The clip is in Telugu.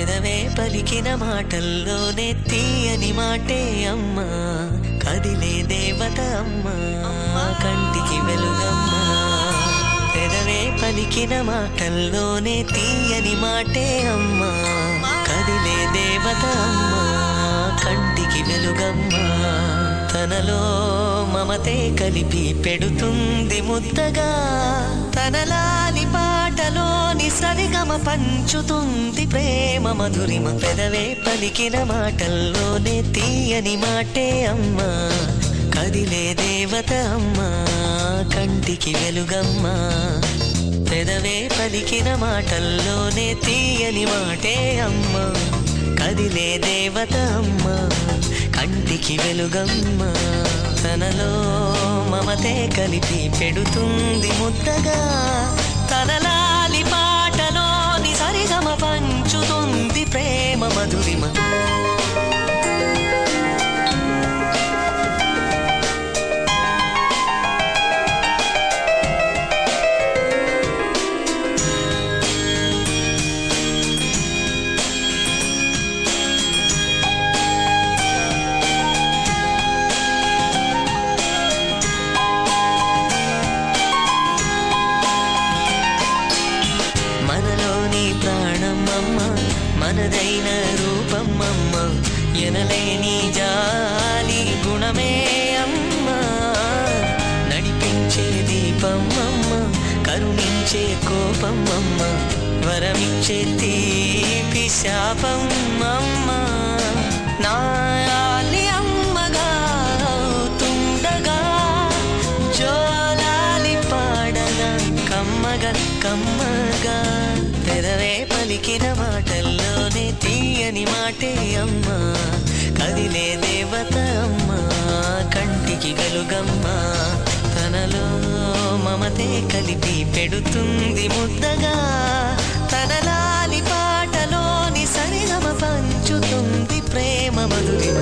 పెదవే పలికిన మాటల్లోనే తీయని మాటే అమ్మా, కదిలే దేవత అమ్మా, కంటికి వెలుగమ్మా. పెదవే పలికిన మాటల్లోనే తీయని మాటే అమ్మా, కదిలే దేవత అమ్మా, కంటికి వెలుగమ్మా. తనలో మమతే కలిపి పెడుతుంది ముద్దగా, తనలాలి పాటలోని సరిగమ పంచుతుంది ప్రేమ మధురిమ. పెదవే పలికిన మాటల్లోనే తీయని మాటే అమ్మా, కదిలే దేవత అమ్మా, కంటికి వెలుగమ్మా. పెదవే పలికిన మాటల్లోనే తీయని మాటే అమ్మా, కదిలే దేవత అమ్మా, కంటికి వెలుగమ్మా. తనలో మమతే కలిపి పెడుతుంది ముద్దగా, తనలాలి పాటలోని సరిగమ పంచుతుంది ప్రేమ మధురిమ. మనదైన రూపమ్మమ్మ, ఎనలేని జాలి గుణమే అమ్మా, నడిపించే దీపమ్మమ్మ, కరుణించే కోపమ్మమ్మ, వరమిచ్చే తీపి శాపమ్మమ్మ. నాయాలి అమ్మగా అవుతుండగా, జోలాలి పాడన కమ్మగా కమ్మగా. పెదవే పలికిన మాటల్లోనే తీయని మాటే అమ్మా, కదిలే దేవత అమ్మా, కంటికి వెలుగమ్మా. తనలో మమతే కలిపి పెడుతుంది ముద్దగా, తనలాలి పాటలోని సరిగమ పంచుతుంది ప్రేమ మధురిమ.